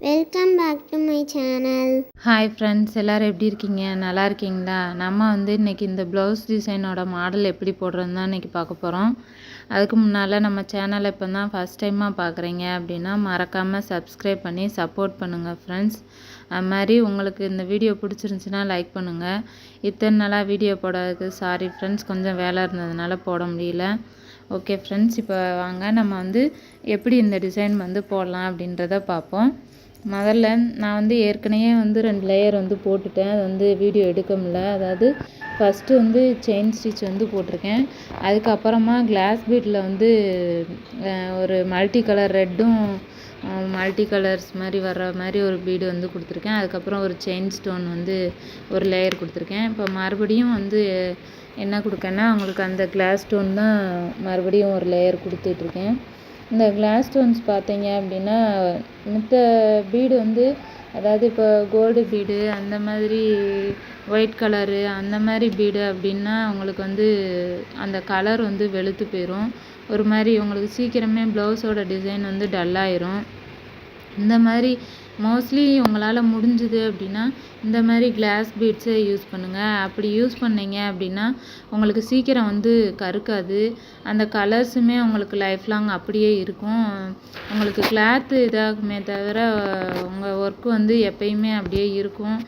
Welcome back to my channel. Hi friends, எல்லோரும் எப்படி இருக்கீங்க? நல்லா இருக்கீங்களா? நம்ம இன்றைக்கி இந்த ப்ளவுஸ் டிசைனோட மாடல் எப்படி போடுறதுன்னு தான் இன்றைக்கி பார்க்க போகிறோம். அதுக்கு முன்னால் நம்ம சேனலை இப்போ தான் ஃபஸ்ட் டைமாக பார்க்குறீங்க அப்படின்னா மறக்காமல் சப்ஸ்கிரைப் பண்ணி சப்போர்ட் பண்ணுங்கள் ஃப்ரெண்ட்ஸ். அது மாதிரி உங்களுக்கு இந்த வீடியோ பிடிச்சிருந்துச்சின்னா லைக் பண்ணுங்கள். இத்தனை நாளாக வீடியோ போடாததுக்கு சாரி ஃப்ரெண்ட்ஸ், கொஞ்சம் வேலை இருந்ததுனால போட முடியல. ஓகே ஃப்ரெண்ட்ஸ், இப்போ வாங்க நம்ம எப்படி இந்த டிசைன் போடலாம் அப்படின்றத பார்ப்போம். முதல்ல நான் ஏற்கனவே 2 லேயர் போட்டுட்டேன். அது வீடியோ எடுக்க முடியல. அதாவது ஃபஸ்ட்டு செயின் ஸ்டிச் போட்டிருக்கேன். அதுக்கப்புறமா கிளாஸ் பீட்டில் ஒரு மல்டி கலர் ரெட்டும் மல்டி கலர்ஸ் மாதிரி வர்ற மாதிரி ஒரு பீடு கொடுத்துருக்கேன். அதுக்கப்புறம் ஒரு செயின் ஸ்டோன் ஒரு லேயர் கொடுத்துருக்கேன். இப்போ மறுபடியும் என்ன கொடுக்கேன்னா உங்களுக்கு அந்த கிளாஸ் ஸ்டோன் தான் மறுபடியும் ஒரு லேயர் கொடுத்துட்ருக்கேன். இந்த கிளாஸ் ஸ்டோன்ஸ் பார்த்தீங்க அப்படின்னா மித்த பீடு அதாவது இப்போ கோல்டு பீடு அந்த மாதிரி ஒயிட் கலரு அந்த மாதிரி பீடு அப்படின்னா உங்களுக்கு அந்த கலர் வெளுத்து போயிடும். ஒரு மாதிரி உங்களுக்கு சீக்கிரமே ப்ளவுஸோட டிசைன் டல்லாயிரும். இந்த மாதிரி மோஸ்ட்லி உங்களால் முடிஞ்சுது அப்படின்னா இந்த மாதிரி கிளாஸ் பீட்ஸை யூஸ் பண்ணுங்கள். அப்படி யூஸ் பண்ணிங்க அப்படின்னா உங்களுக்கு சீக்கிரம் கருக்காது. அந்த கலர்ஸுமே உங்களுக்கு லைஃப் லாங் அப்படியே இருக்கும். உங்களுக்கு கிளாத்து இதாகுமே தவிர உங்கள் ஒர்க்கு எப்பயுமே அப்படியே இருக்கும்.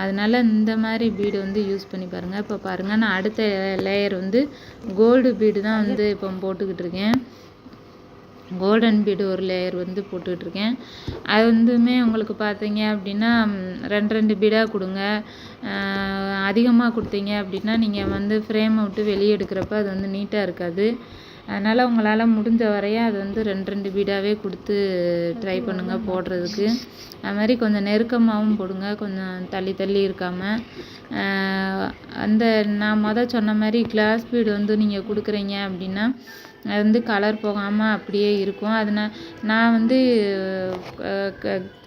அதனால் இந்த மாதிரி பீடு யூஸ் பண்ணி பாருங்கள். இப்போ பாருங்கள், நான் அடுத்த லேயர் கோல்டு பீடு தான் இப்போ போட்டுக்கிட்டு இருக்கேன். கோல்டன் பீடு ஒரு லேயர் போட்டுக்கிட்டுருக்கேன். அது உங்களுக்கு பார்த்தீங்க அப்படின்னா 2 பீடாக கொடுங்க. அதிகமாக கொடுத்தீங்க அப்படின்னா நீங்கள் ஃப்ரேமை விட்டு வெளியே எடுக்கிறப்ப அது நீட்டாக இருக்காது. அதனால் உங்களால் முடிஞ்ச வரைய அது 2 பீடாகவே கொடுத்து ட்ரை பண்ணுங்கள் போடுறதுக்கு. அது மாதிரி கொஞ்சம் நெருக்கமாகவும் போடுங்க, கொஞ்சம் தள்ளி தள்ளி இருக்காமல். நான் சொன்ன மாதிரி கிளாஸ் பீடு நீங்கள் கொடுக்குறீங்க அப்படின்னா அது கலர் போகாமல் அப்படியே இருக்கும். அதனால் நான்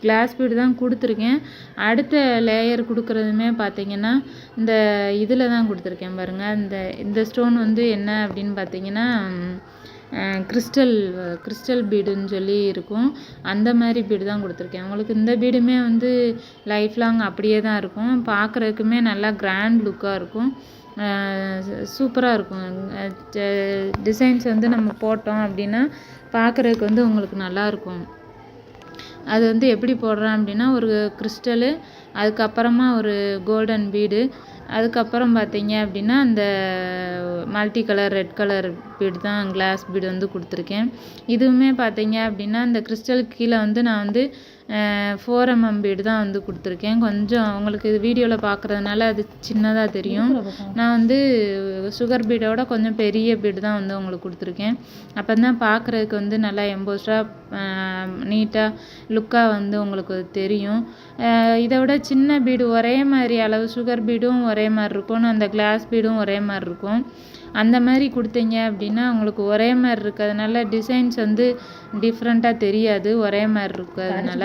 கிளாஸ் பீடு தான் கொடுத்துருக்கேன். அடுத்த லேயர் கொடுக்குறதுமே பார்த்தீங்கன்னா இந்த இதில் தான் கொடுத்துருக்கேன் பாருங்கள். இந்த ஸ்டோன் என்ன அப்படின்னு பார்த்தீங்கன்னா கிறிஸ்டல் பீடுன்னு சொல்லி இருக்கும். அந்த மாதிரி பீடு தான் கொடுத்துருக்கேன். உங்களுக்கு இந்த பீடுமே லைஃப் லாங் அப்படியே தான் இருக்கும். பார்க்குறதுக்குமே நல்லா கிராண்ட் லுக்காக இருக்கும். சூப்பராக இருக்கும். டிசைன்ஸ் நம்ம போட்டோம் அப்படின்னா பார்க்குறதுக்கு உங்களுக்கு நல்லாயிருக்கும். அது எப்படி போடுறேன் அப்படின்னா ஒரு கிறிஸ்டலு, அதுக்கப்புறமா ஒரு கோல்டன் பீடு, அதுக்கப்புறம் பார்த்தீங்க அப்படின்னா அந்த multi colour red colour bead தான் கிளாஸ் பீடு கொடுத்துருக்கேன். இதுவுமே பார்த்தீங்க அப்படின்னா இந்த கிறிஸ்டலுக்கு கீழே நான் 4mm பீடு தான் கொடுத்துருக்கேன். கொஞ்சம் உங்களுக்கு இது வீடியோவில் பார்க்குறதுனால அது சின்னதாக தெரியும். நான் சுகர் பீடோட கொஞ்சம் பெரிய பீடு தான் உங்களுக்கு கொடுத்துருக்கேன். அப்போ தான் பார்க்குறதுக்கு நல்லா எம்போஸ்டாக நீட்டாக லுக்காக உங்களுக்கு தெரியும். இதை விட சின்ன பீடு ஒரே மாதிரி அளவு சுகர் பீடும் ஒரே மாதிரி இருக்கும், அந்த கிளாஸ் பீடும் ஒரே மாதிரி இருக்கும். அந்த மாதிரி கொடுத்தீங்க அப்படின்னா உங்களுக்கு ஒரே மாதிரி இருக்கிறதுனால டிசைன்ஸ் டிஃப்ரெண்ட்டாக தெரியாது. ஒரே மாதிரி இருக்கிறதுனால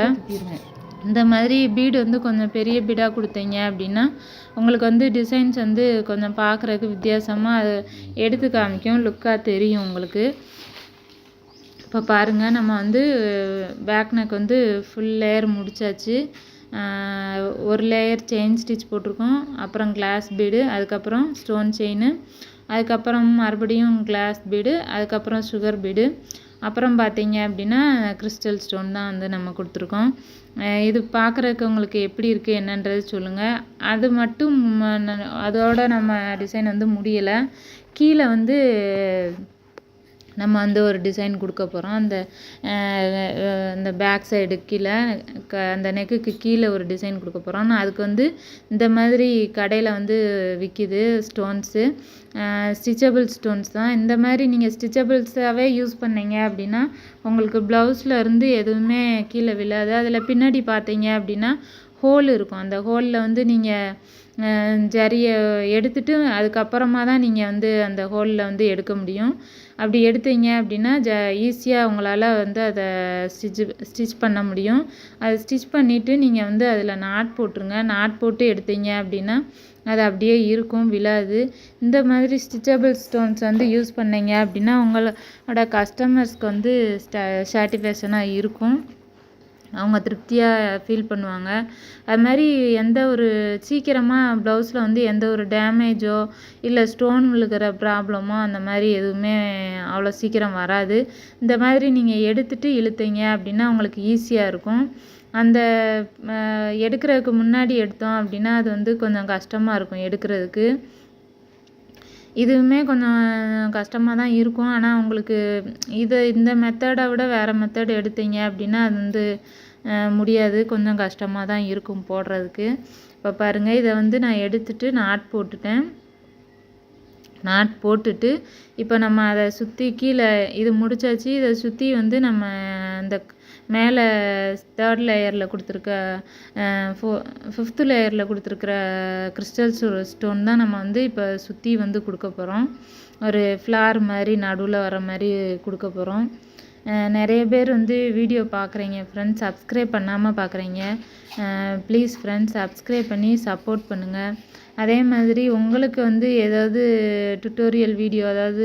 இந்த மாதிரி பீடு கொஞ்சம் பெரிய பீடாக கொடுத்தீங்க அப்படின்னா உங்களுக்கு டிசைன்ஸ் கொஞ்சம் பார்க்குறதுக்கு வித்தியாசமாக அது எடுத்து காமிக்கும், லுக்காக தெரியும் உங்களுக்கு. இப்போ பாருங்கள், நம்ம பேக் நெக் ஃபுல் லேயர் முடிச்சாச்சு. ஒரு லேயர் செயின் ஸ்டிச் போட்டிருக்கோம், அப்புறம் கிளாஸ் பீடு, அதுக்கப்புறம் ஸ்டோன் செயின், அதுக்கப்புறம் மறுபடியும் கிளாஸ் பீடு, அதுக்கப்புறம் சுகர் பீடு, அப்புறம் பார்த்தீங்க அப்படின்னா கிறிஸ்டல் ஸ்டோன் தான் நம்ம கொடுத்துருக்கோம். இது பார்க்குறதுக்கு உங்களுக்கு எப்படி இருக்குது என்னன்றது சொல்லுங்கள். அது மட்டும் அதோட நம்ம டிசைன் முடியலை. கீழே நம்ம ஒரு டிசைன் கொடுக்க போகிறோம். அந்த பேக் சைடு கீழே அந்த நெக்குக்கு கீழே ஒரு டிசைன் கொடுக்க போகிறோம். அதுக்கு இந்த மாதிரி கடையில் விற்கிது ஸ்டோன்ஸு, ஸ்டிச்சபிள் ஸ்டோன்ஸ் தான். இந்த மாதிரி நீங்கள் ஸ்டிச்சபிள்ஸாகவே யூஸ் பண்ணீங்க அப்படின்னா உங்களுக்கு ப்ளவுஸில் எதுவுமே கீழே விழாது. அதில் பின்னாடி பார்த்தீங்க அப்படின்னா ஹோல் இருக்கும். அந்த ஹோலில் நீங்கள் ஜரியை எடுத்துட்டு அதுக்கப்புறமா தான் நீங்கள் அந்த ஹோலில் எடுக்க முடியும். அப்படி எடுத்தீங்க அப்படின்னா ஈஸியாக உங்களால் அதை ஸ்டிச் பண்ண முடியும். அதை ஸ்டிச் பண்ணிவிட்டு நீங்கள் அதில் நாட் போட்டுருங்க. நாட் போட்டு எடுத்தீங்க அப்படின்னா அது அப்படியே இருக்கும், விழாது. இந்த மாதிரி ஸ்டிச்சபிள் ஸ்டோன்ஸ் யூஸ் பண்ணீங்க அப்படின்னா உங்களோட கஸ்டமர்ஸ்க்கு சாட்டிஸ்ஃபேக்ஷனாக இருக்கும். அவங்க திருப்தியாக ஃபீல் பண்ணுவாங்க. அது மாதிரி எந்த ஒரு சீக்கிரமாக ப்ளவுஸில் வந்து எந்த ஒரு டேமேஜோ இல்லை ஸ்டோன் விழுகிற ப்ராப்ளமோ அந்த மாதிரி எதுவுமே அவ்வளோ சீக்கிரம் வராது. இந்த மாதிரி நீங்கள் எடுத்துகிட்டு இழுத்தீங்க அப்படின்னா உங்களுக்கு ஈஸியாக இருக்கும். அந்த எடுக்கிறதுக்கு முன்னாடி எடுத்தோம் அப்படின்னா அது வந்து கொஞ்சம் கஷ்டமாக இருக்கும் எடுக்கிறதுக்கு. இதுவுமே கொஞ்சம் கஷ்டமாக தான் இருக்கும். ஆனால் உங்களுக்கு இந்த மெத்தடை விட வேறு மெத்தட் எடுத்தீங்க அப்படின்னா அது வந்து முடியாது. கொஞ்சம் கஷ்டமாக தான் இருக்கும் போடுறதுக்கு. இப்போ பாருங்கள், இதை வந்து நான் எடுத்துகிட்டு நாட் போட்டுட்டேன். நாட் போட்டுட்டு இப்போ நம்ம அதை சுற்றி கீழே இது முடிச்சாச்சு. இதை சுற்றி வந்து நம்ம இந்த மேலே 3rd லேயரில் கொடுத்துருக்க 5th லேயரில் கொடுத்துருக்குற கிறிஸ்டல் ஸ்டோன் தான் நம்ம வந்து இப்போ சுற்றி வந்து கொடுக்க போகிறோம். ஒரு ஃப்ளார் மாதிரி நடுவில் வர மாதிரி கொடுக்க போகிறோம். நிறைய பேர் வந்து வீடியோ பார்க்குறீங்க ஃப்ரெண்ட்ஸ், சப்ஸ்கிரைப் பண்ணாமல் பார்க்குறீங்க. ப்ளீஸ் ஃப்ரெண்ட்ஸ் சப்ஸ்கிரைப் பண்ணி சப்போர்ட் பண்ணுங்கள். அதே மாதிரி உங்களுக்கு வந்து ஏதாவது டுட்டோரியல் வீடியோ, அதாவது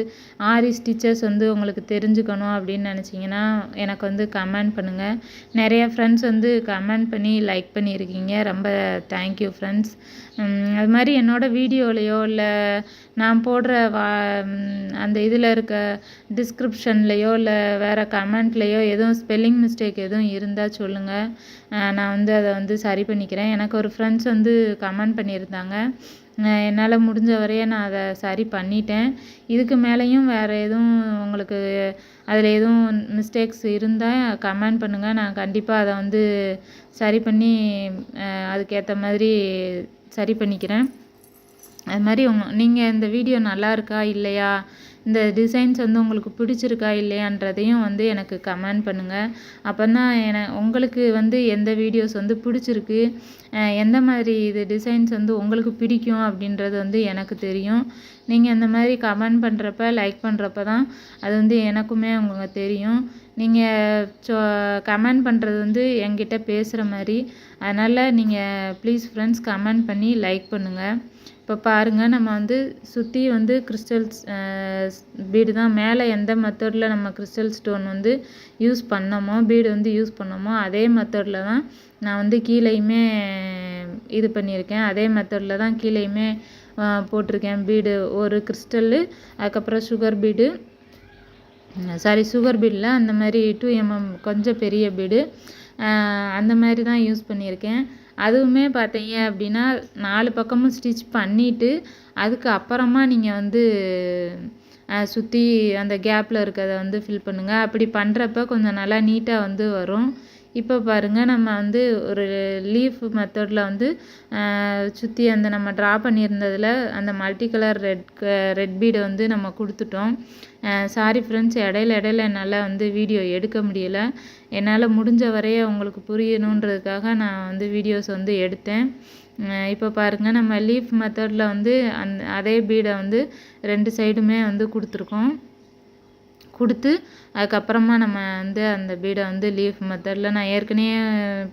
ஆரி ஸ்டிச்சஸ் வந்து உங்களுக்கு தெரிஞ்சுக்கணும் அப்படின்னு நினச்சிங்கன்னா எனக்கு வந்து கமெண்ட் பண்ணுங்கள். நிறைய ஃப்ரெண்ட்ஸ் வந்து கமெண்ட் பண்ணி லைக் பண்ணியிருக்கீங்க. ரொம்ப தேங்க்யூ ஃப்ரெண்ட்ஸ். அது மாதிரி என்னோடய வீடியோலையோ இல்லை நான் போடுற அந்த இதில் இருக்க டிஸ்கிரிப்ஷன்லேயோ இல்லை வேறு கமெண்ட்லேயோ எதுவும் ஸ்பெல்லிங் மிஸ்டேக் எதுவும் இருந்தால் சொல்லுங்கள். நான் வந்து அதை வந்து சரி பண்ணிக்கிறேன். எனக்கு ஒரு ஃப்ரெண்ட்ஸ் வந்து கமெண்ட் பண்ணியிருந்தாங்க. என்னால் முடிஞ்ச வரைய நான் அதை சரி பண்ணிட்டேன். இதுக்கு மேலேயும் வேறு எதுவும் உங்களுக்கு அதில் எதுவும் மிஸ்டேக்ஸ் இருந்தால் கமெண்ட் பண்ணுங்கள். நான் கண்டிப்பாக அதை வந்து சரி பண்ணி அதுக்கேற்ற மாதிரி சரி பண்ணிக்கிறேன். அது மாதிரி நீங்கள் இந்த வீடியோ நல்லா இருக்கா இல்லையா, இந்த டிசைன்ஸ் வந்து உங்களுக்கு பிடிச்சிருக்கா இல்லையான்றதையும் வந்து எனக்கு கமெண்ட் பண்ணுங்கள். அப்போ தான் உங்களுக்கு வந்து எந்த வீடியோஸ் வந்து பிடிச்சிருக்கு, எந்த மாதிரி இது டிசைன்ஸ் வந்து உங்களுக்கு பிடிக்கும் அப்படின்றது வந்து எனக்கு தெரியும். நீங்கள் அந்த மாதிரி கமெண்ட் பண்ணுறப்ப லைக் பண்ணுறப்ப தான் அது வந்து எனக்குமே உங்களுக்கு தெரியும். நீங்கள் கமெண்ட் பண்ணுறது வந்து என்கிட்ட பேசுகிற மாதிரி. அதனால் நீங்கள் ப்ளீஸ் ஃப்ரெண்ட்ஸ் கமெண்ட் பண்ணி லைக் பண்ணுங்கள். இப்போ பாருங்கள், நம்ம வந்து சுற்றி வந்து கிறிஸ்டல்ஸ் பீடு தான் மேலே எந்த மெத்தடில் நம்ம கிறிஸ்டல் ஸ்டோன் வந்து யூஸ் பண்ணோமோ, பீடு வந்து யூஸ் பண்ணோமோ அதே மெத்தடில் தான் நான் வந்து கீழேயுமே இது பண்ணியிருக்கேன். அதே மெத்தடில் தான் கீழேயுமே போட்டிருக்கேன் பீடு. ஒரு கிறிஸ்டல்லு, அதுக்கப்புறம் சுகர் பீடில் அந்த மாதிரி 2 mm கொஞ்சம் பெரிய பீடு அந்த மாதிரி தான் யூஸ் பண்ணியிருக்கேன். அதுவுமே பார்த்தீங்க அப்படின்னா 4 பக்கமும் ஸ்டிச் பண்ணிவிட்டு அதுக்கு அப்புறமா நீங்கள் வந்து சுற்றி அந்த கேப்பில் இருக்கிறத வந்து ஃபில் பண்ணுங்கள். அப்படி பண்ணுறப்ப கொஞ்சம் நல்லா நீட்டாக வந்து வரும். இப்போ பாருங்கள், நம்ம வந்து ஒரு லீஃப் மெத்தடில் வந்து சுற்றி அந்த நம்ம ட்ரா பண்ணியிருந்ததில் அந்த மல்டி கலர் ரெட் பீடை வந்து நம்ம கொடுத்துட்டோம். சாரி ஃப்ரெண்ட்ஸ், இடையில என்னால் வந்து வீடியோ எடுக்க முடியலை. என்னால் முடிஞ்ச வரைய உங்களுக்கு புரியணுன்றதுக்காக நான் வந்து வீடியோஸ் வந்து எடுத்தேன். இப்போ பாருங்கள், நம்ம லீஃப் மெத்தடில் வந்து அதே பீடை வந்து 2 சைடுமே வந்து கொடுத்து அதுக்கப்புறமா நம்ம வந்து அந்த பீடை வந்து லீஃப் மெத்தடில் நான் ஏற்கனவே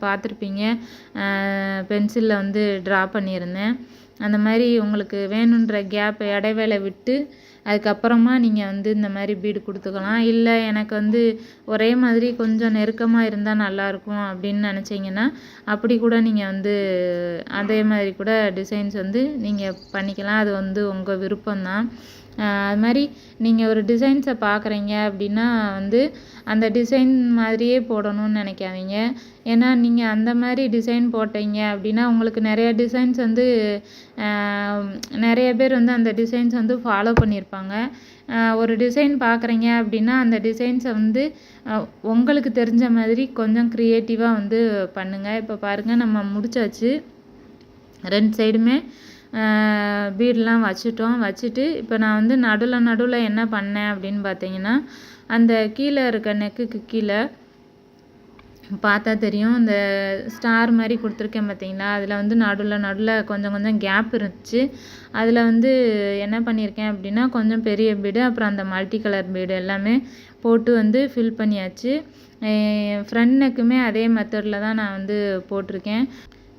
பார்த்துருப்பீங்க, பென்சிலில் வந்து ட்ரா பண்ணியிருந்தேன். அந்த மாதிரி உங்களுக்கு வேணுன்ற கேப் இடைவேளை விட்டு அதுக்கப்புறமா நீங்கள் வந்து இந்த மாதிரி பீடு கொடுத்துக்கலாம். இல்லை எனக்கு வந்து ஒரே மாதிரி கொஞ்சம் நெருக்கமாக இருந்தால் நல்லாயிருக்கும் அப்படின்னு நினச்சிங்கன்னா அப்படி கூட நீங்கள் வந்து அதே மாதிரி கூட டிசைன்ஸ் வந்து நீங்கள் பண்ணிக்கலாம். அது வந்து உங்கள் விருப்பம்தான். அது மாதிரி நீங்கள் ஒரு டிசைன்ஸை பார்க்குறீங்க அப்படின்னா வந்து அந்த டிசைன் மாதிரியே போடணும்னு நினைக்காதீங்க. ஏன்னா நீங்கள் அந்த மாதிரி டிசைன் போட்டீங்க அப்படின்னா உங்களுக்கு நிறைய டிசைன்ஸ் வந்து நிறைய பேர் வந்து அந்த டிசைன்ஸ் வந்து ஃபாலோ பண்ணியிருப்பாங்க. ஒரு டிசைன் பார்க்குறீங்க அப்படின்னா அந்த டிசைன்ஸை வந்து உங்களுக்கு தெரிஞ்ச மாதிரி கொஞ்சம் க்ரியேட்டிவாக வந்து பண்ணுங்கள். இப்போ பாருங்கள், நம்ம முடிச்சாச்சு. 2 சைடுமே பீடெலாம் வச்சுட்டு இப்போ நான் வந்து நடுவில் என்ன பண்ணேன் அப்படின்னு பார்த்தீங்கன்னா, அந்த கீழே இருக்க நெக்குக்கு கீழே பார்த்தா தெரியும், இந்த ஸ்டார் மாதிரி கொடுத்துருக்கேன் பார்த்தீங்களா, அதில் வந்து நடுவில் கொஞ்சம் கேப் இருந்துச்சு. அதில் வந்து என்ன பண்ணியிருக்கேன் அப்படின்னா கொஞ்சம் பெரிய பீடு, அப்புறம் அந்த மல்டி கலர் பீடு எல்லாமே போட்டு வந்து ஃபில் பண்ணியாச்சு. ஃப்ரண்ட் நெக்குமே அதே மெத்தடில் தான் நான் வந்து போட்டிருக்கேன்.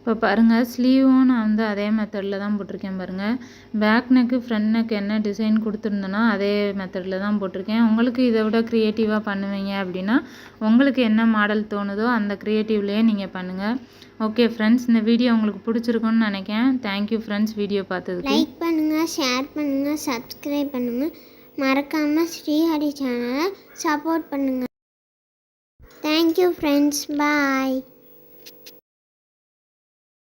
இப்போ பாருங்கள் ஸ்லீவும் நான் வந்து அதே மெத்தடில் தான் போட்டிருக்கேன் பாருங்கள். பேக் நெக்கு ஃப்ரண்ட் நெக் என்ன டிசைன் கொடுத்துருந்தேனோ அதே மெத்தடில் தான் போட்டிருக்கேன். உங்களுக்கு இதை விட க்ரியேட்டிவாக பண்ணுவீங்க அப்படின்னா உங்களுக்கு என்ன மாடல் தோணுதோ அந்த க்ரியேட்டிவ்லேயே நீங்கள் பண்ணுங்கள். ஓகே ஃப்ரெண்ட்ஸ், இந்த வீடியோ உங்களுக்கு பிடிச்சிருக்குன்னு நினைக்கிறேன். தேங்க்யூ ஃப்ரெண்ட்ஸ் வீடியோ பார்த்ததுக்கு. லைக் பண்ணுங்கள், ஷேர் பண்ணுங்கள், சப்ஸ்கிரைப் பண்ணுங்கள். மறக்காமல் ஸ்ரீஹரி சேனலை சப்போர்ட் பண்ணுங்கள். தேங்க்யூ ஃப்ரெண்ட்ஸ், பாய்.